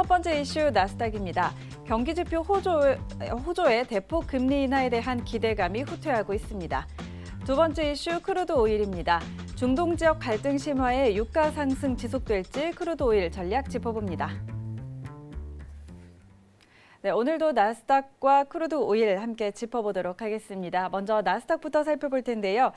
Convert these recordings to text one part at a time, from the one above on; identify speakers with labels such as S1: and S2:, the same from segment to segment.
S1: 첫 번째 이슈 나스닥입니다. 경기지표 호조의 대폭 금리 인하에 대한 기대감이 후퇴하고 있습니다. 두 번째 이슈 크루드 오일입니다. 중동 지역 갈등 심화에 유가 상승 지속될지 크루드 오일 전략 짚어봅니다. 네, 오늘도 나스닥과 크루드 오일 함께 짚어보도록 하겠습니다. 먼저 나스닥부터 살펴볼 텐데요.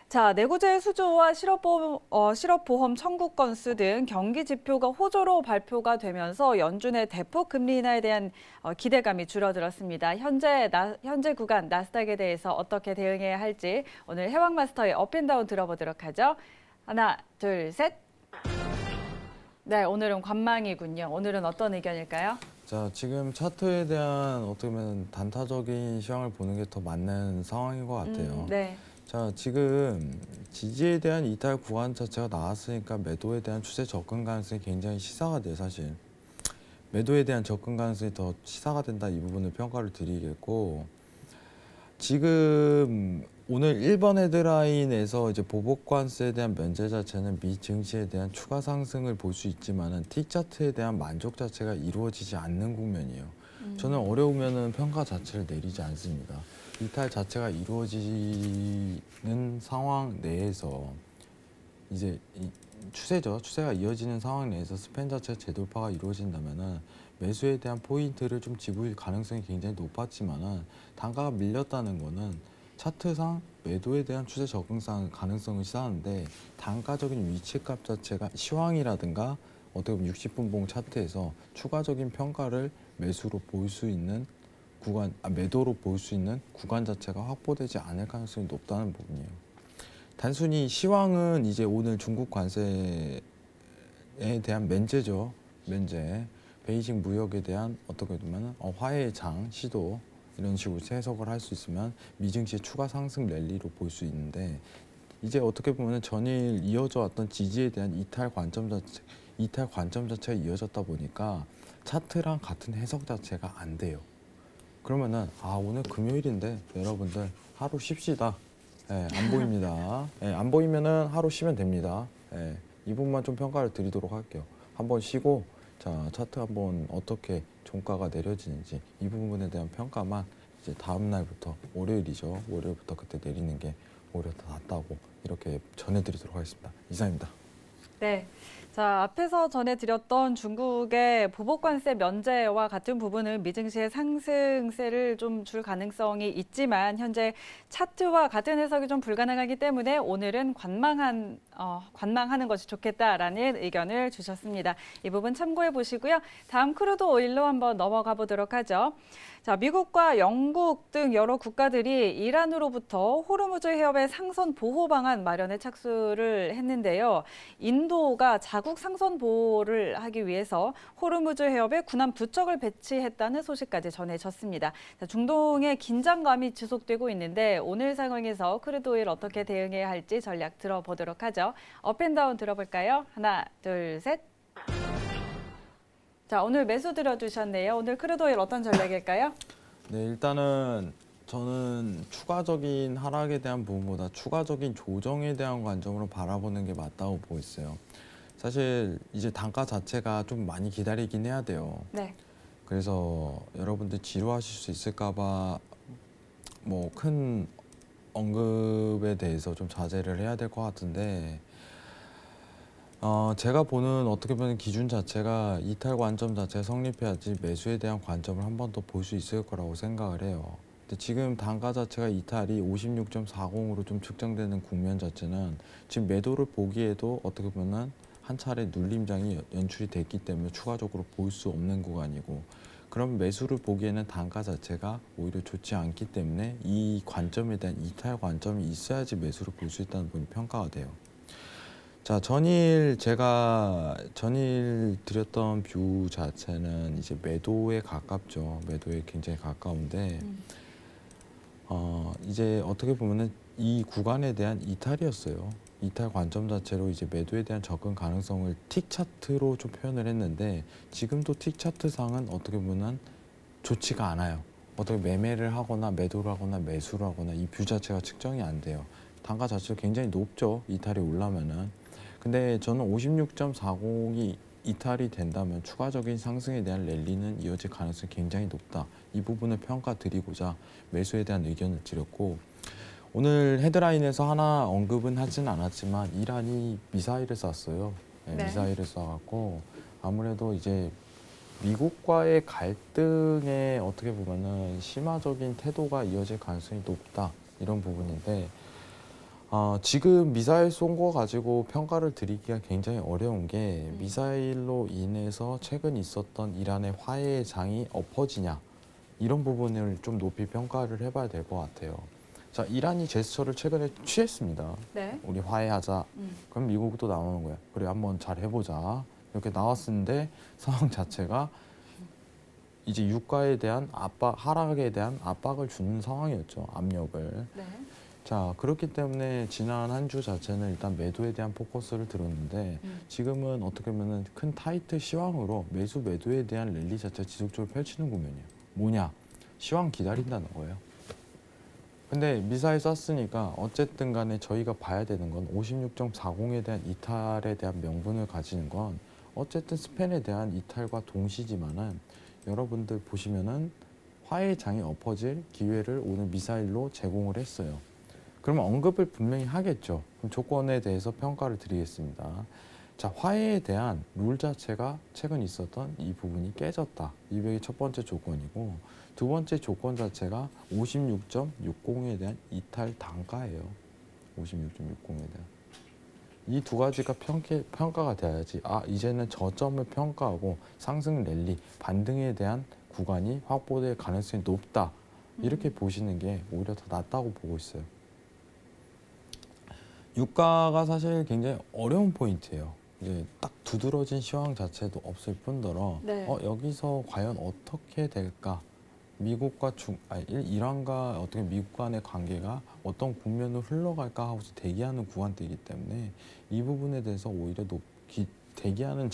S1: 자, 내구재 수주와 실업보험 청구 건수 등 경기 지표가 호조로 발표가 되면서 연준의 대폭 금리 인하에 대한 기대감이 줄어들었습니다. 현재 구간 나스닥에 대해서 어떻게 대응해야 할지 오늘 해왕마스터의 업앤다운 들어보도록 하죠. 하나, 둘, 셋. 네, 오늘은 관망이군요. 오늘은 어떤 의견일까요?
S2: 자, 지금 차트에 대한 어떻게 보면 단타적인 시황을 보는 게 더 맞는 상황인 것 같아요.
S1: 네.
S2: 자, 지금 지지에 대한 이탈 구간 자체가 나왔으니까 매도에 대한 추세 접근 가능성이 굉장히 시사가 돼요, 사실. 매도에 대한 접근 가능성이 더 시사가 된다, 이 부분을 평가를 드리겠고, 지금 오늘 1번 헤드라인에서 이제 보복관세에 대한 면제 자체는 미 증시에 대한 추가 상승을 볼 수 있지만은 틱 차트에 대한 만족 자체가 이루어지지 않는 국면이에요. 저는 어려우면은 평가 자체를 내리지 않습니다. 이탈 자체가 이루어지는 상황 내에서 이제 추세죠. 추세가 이어지는 상황 내에서 스팬 자체 재돌파가 이루어진다면은 매수에 대한 포인트를 좀 집을 가능성이 굉장히 높았지만은 단가가 밀렸다는 거는 차트상 매도에 대한 추세 적응상 가능성을 시사하는데 단가적인 위치값 자체가 시황이라든가 어떻게 보면 60분봉 차트에서 추가적인 평가를 매수로 볼 수 있는 구간, 매도로 볼 수 있는 구간 자체가 확보되지 않을 가능성이 높다는 부분이에요. 단순히 시황은 이제 오늘 중국 관세에 대한 면제죠. 면제. 베이징 무역에 대한 어떻게 보면 화해의 장 시도 이런 식으로 해석을 할 수 있으면 미증시의 추가 상승 랠리로 볼 수 있는데 이제 어떻게 보면 전일 이어져 왔던 지지에 대한 이탈 관점 자체가 이어졌다 보니까 차트랑 같은 해석 자체가 안 돼요. 그러면은 오늘 금요일인데 여러분들 하루 쉽시다. 안 보입니다. 안 보이면은 하루 쉬면 됩니다. 이 부분만 좀 평가를 드리도록 할게요. 한번 쉬고 자 차트 한번 어떻게 종가가 내려지는지 이 부분에 대한 평가만 이제 다음 날부터 월요일이죠. 월요일부터 그때 내리는 게 오히려 더 낫다고 이렇게 전해드리도록 하겠습니다. 이상입니다.
S1: 네. 자, 앞에서 전해드렸던 중국의 보복관세 면제와 같은 부분은 미증시의 상승세를 좀 줄 가능성이 있지만 현재 차트와 같은 해석이 좀 불가능하기 때문에 오늘은 관망하는 것이 좋겠다라는 의견을 주셨습니다. 이 부분 참고해 보시고요. 다음 크루드 오일로 한번 넘어가 보도록 하죠. 자, 미국과 영국 등 여러 국가들이 이란으로부터 호르무즈 해협의 상선 보호 방안 마련에 착수를 했는데요. 인도가 자국 상선 보호를 하기 위해서 호르무즈 해협에 군함 2척을 배치했다는 소식까지 전해졌습니다. 자, 중동의 긴장감이 지속되고 있는데 오늘 상황에서 크루드 오일 어떻게 대응해야 할지 전략 들어보도록 하죠. 업앤다운 들어볼까요? 하나, 둘, 셋. 자, 오늘 매수 들어주셨네요. 오늘 크루드 오일 어떤 전략일까요?
S2: 네, 일단은 저는 추가적인 하락에 대한 부분보다 추가적인 조정에 대한 관점으로 바라보는 게 맞다고 보고 있어요. 사실 이제 단가 자체가 좀 많이 기다리긴 해야 돼요.
S1: 네.
S2: 그래서 여러분들 지루하실 수 있을까 봐 뭐 큰 언급에 대해서 좀 자제를 해야 될 것 같은데 제가 보는 어떻게 보면 기준 자체가 이탈 관점 자체가 성립해야지 매수에 대한 관점을 한 번 더 볼 수 있을 거라고 생각을 해요. 근데 지금 단가 자체가 이탈이 56.40으로 좀 측정되는 국면 자체는 지금 매도를 보기에도 어떻게 보면 한 차례 눌림장이 연출이 됐기 때문에 추가적으로 볼 수 없는 구간이고 그럼 매수를 보기에는 단가 자체가 오히려 좋지 않기 때문에 이 관점에 대한 이탈 관점이 있어야지 매수를 볼 수 있다는 부분이 평가가 돼요. 자, 전일 드렸던 뷰 자체는 이제 매도에 가깝죠. 매도에 굉장히 가까운데, 이제 어떻게 보면은 이 구간에 대한 이탈이었어요. 이탈 관점 자체로 이제 매도에 대한 접근 가능성을 틱 차트로 좀 표현을 했는데, 지금도 틱 차트상은 어떻게 보면 좋지가 않아요. 어떻게 매매를 하거나 매도를 하거나 매수를 하거나 이 뷰 자체가 측정이 안 돼요. 단가 자체가 굉장히 높죠. 이탈이 올라면은. 근데 저는 56.40이 이탈이 된다면 추가적인 상승에 대한 랠리는 이어질 가능성이 굉장히 높다. 이 부분을 평가 드리고자 매수에 대한 의견을 드렸고, 오늘 헤드라인에서 하나 언급은 하진 않았지만 이란이 미사일을 쐈어요. 네,
S1: 네.
S2: 미사일을 쏴갖고 아무래도 이제 미국과의 갈등에 어떻게 보면은 심화적인 태도가 이어질 가능성이 높다, 이런 부분인데, 지금 미사일 쏜 거 가지고 평가를 드리기가 굉장히 어려운 게, 미사일로 인해서 최근 있었던 이란의 화해의 장이 엎어지냐, 이런 부분을 좀 높이 평가를 해봐야 될 것 같아요. 자, 이란이 제스처를 최근에 취했습니다.
S1: 네.
S2: 우리 화해하자. 그럼 미국도 나오는 거야. 그래, 한번 잘 해보자. 이렇게 나왔는데 상황 자체가 이제 유가에 대한 하락에 대한 압박을 주는 상황이었죠. 압력을.
S1: 네.
S2: 자, 그렇기 때문에 지난 한 주 자체는 일단 매도에 대한 포커스를 들었는데, 지금은 어떻게 보면 큰 타이트 시황으로 매도에 대한 랠리 자체 지속적으로 펼치는 국면이에요. 뭐냐? 시황 기다린다는 거예요. 근데 미사일 쐈으니까 어쨌든 간에 저희가 봐야 되는 건 56.40에 대한 이탈에 대한 명분을 가지는 건 어쨌든 스팬에 대한 이탈과 동시지만은, 여러분들 보시면은 화해의 장이 엎어질 기회를 오늘 미사일로 제공을 했어요. 그러면 언급을 분명히 하겠죠. 그럼 조건에 대해서 평가를 드리겠습니다. 자, 화해에 대한 룰 자체가 최근 있었던 이 부분이 깨졌다. 이게 첫 번째 조건이고, 두 번째 조건 자체가 56.60에 대한 이탈 단가예요. 56.60에 대한. 이 두 가지가 평가가 돼야지, 이제는 저점을 평가하고 상승 랠리, 반등에 대한 구간이 확보될 가능성이 높다. 이렇게 보시는 게 오히려 더 낫다고 보고 있어요. 유가가 사실 굉장히 어려운 포인트예요. 이제 딱 두드러진 시황 자체도 없을 뿐더러,
S1: 네.
S2: 여기서 과연 어떻게 될까? 미국과 이란과 어떻게 미국 간의 관계가 어떤 국면으로 흘러갈까 하고서 대기하는 구간대이기 때문에, 이 부분에 대해서 오히려 대기하는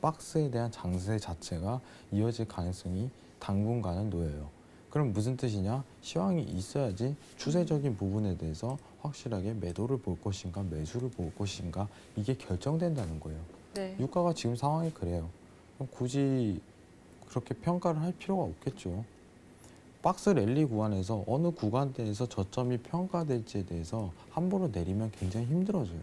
S2: 박스에 대한 장세 자체가 이어질 가능성이 당분간은 놓여요. 그럼 무슨 뜻이냐? 시황이 있어야지 추세적인 부분에 대해서 확실하게 매도를 볼 것인가 매수를 볼 것인가, 이게 결정된다는 거예요.
S1: 네.
S2: 유가가 지금 상황이 그래요. 그럼 굳이 그렇게 평가를 할 필요가 없겠죠. 박스 랠리 구간에서 어느 구간대에서 저점이 평가될지에 대해서 함부로 내리면 굉장히 힘들어져요.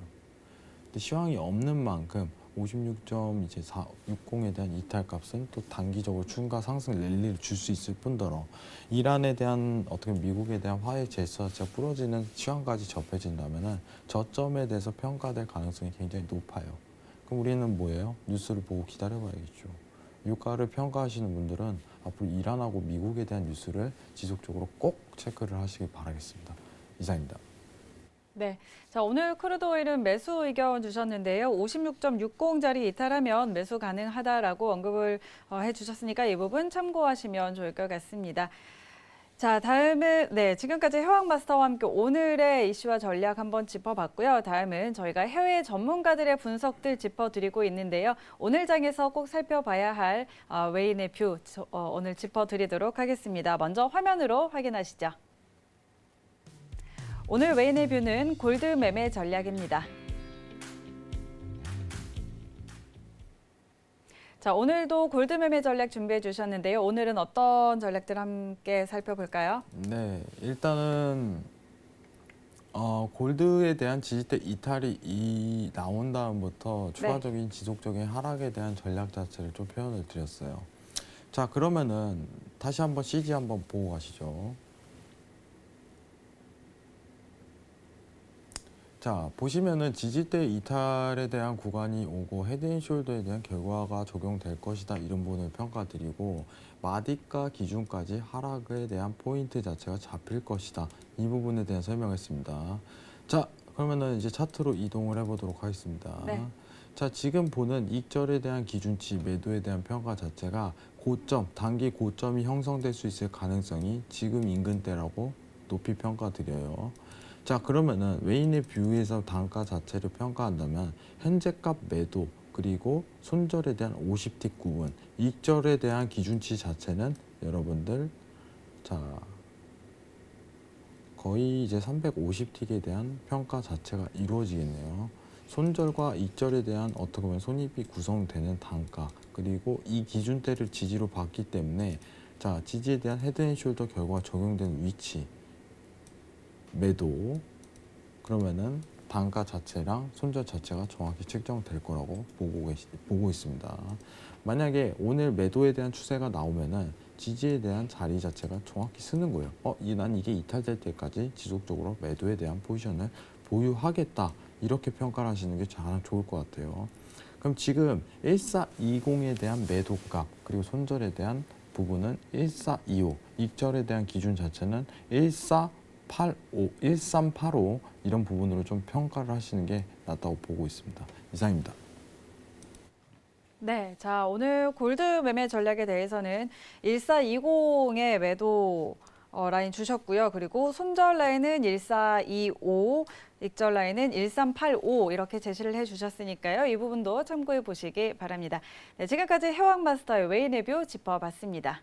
S2: 근데 시황이 없는 만큼 56.60에 대한 이탈값은 또 단기적으로 추가 상승 랠리를 줄 수 있을 뿐더러, 이란에 대한 어떻게 미국에 대한 화해 제스처 자체가 부러지는 시황까지 접해진다면은 저점에 대해서 평가될 가능성이 굉장히 높아요. 그럼 우리는 뭐예요? 뉴스를 보고 기다려봐야겠죠. 유가를 평가하시는 분들은 앞으로 이란하고 미국에 대한 뉴스를 지속적으로 꼭 체크를 하시길 바라겠습니다. 이상입니다.
S1: 네. 자, 오늘 크루드 오일은 매수 의견 주셨는데요. 56.60짜리 이탈하면 매수 가능하다라고 언급을 해주셨으니까 이 부분 참고하시면 좋을 것 같습니다. 자, 다음은 지금까지 해왕마스터와 함께 오늘의 이슈와 전략 한번 짚어봤고요. 다음은 저희가 해외 전문가들의 분석들 짚어드리고 있는데요. 오늘 장에서 꼭 살펴봐야 할 외인의 뷰 오늘 짚어드리도록 하겠습니다. 먼저 화면으로 확인하시죠. 오늘 외인의 뷰는 골드 매매 전략입니다. 자, 오늘도 골드 매매 전략 준비해 주셨는데요. 오늘은 어떤 전략들 함께 살펴볼까요?
S2: 네, 일단은 골드에 대한 지지대 이탈이 나온 다음부터 추가적인 지속적인 하락에 대한 전략 자체를 좀 표현을 드렸어요. 자, 그러면은 다시 한번 CG 한번 보고 가시죠. 자, 보시면은 지지대 이탈에 대한 구간이 오고 헤드앤숄더에 대한 결과가 적용될 것이다, 이런 부분을 평가드리고, 마디가 기준까지 하락에 대한 포인트 자체가 잡힐 것이다, 이 부분에 대한 설명했습니다. 자, 그러면은 이제 차트로 이동을 해보도록 하겠습니다.
S1: 네.
S2: 자, 지금 보는 익절에 대한 기준치, 매도에 대한 평가 자체가 고점, 단기 고점이 형성될 수 있을 가능성이 지금 인근대라고 높이 평가드려요. 자, 그러면은 외인의 뷰에서 단가 자체를 평가한다면 현재값 매도, 그리고 손절에 대한 50틱 구분, 익절에 대한 기준치 자체는 여러분들 거의 이제 350틱에 대한 평가 자체가 이루어지겠네요. 손절과 익절에 대한 어떻게 보면 손익이 구성되는 단가, 그리고 이 기준대를 지지로 봤기 때문에 자, 지지에 대한 헤드앤숄더 결과가 적용된 위치, 매도, 그러면은 단가 자체랑 손절 자체가 정확히 측정될 거라고 보고 있습니다. 만약에 오늘 매도에 대한 추세가 나오면은 지지에 대한 자리 자체가 정확히 쓰는 거예요. 난 이게 이탈될 때까지 지속적으로 매도에 대한 포지션을 보유하겠다. 이렇게 평가를 하시는 게 가장 좋을 것 같아요. 그럼 지금 1420에 대한 매도값, 그리고 손절에 대한 부분은 1425, 익절에 대한 기준 자체는 1385 이런 부분으로 좀 평가를 하시는 게 낫다고 보고 있습니다. 이상입니다.
S1: 네, 자, 오늘 골드 매매 전략에 대해서는 1420의 매도 라인 주셨고요. 그리고 손절 라인은 1425, 익절 라인은 1385 이렇게 제시를 해주셨으니까요. 이 부분도 참고해 보시기 바랍니다. 네, 지금까지 해왕마스터의 웨이내뷰 짚어봤습니다.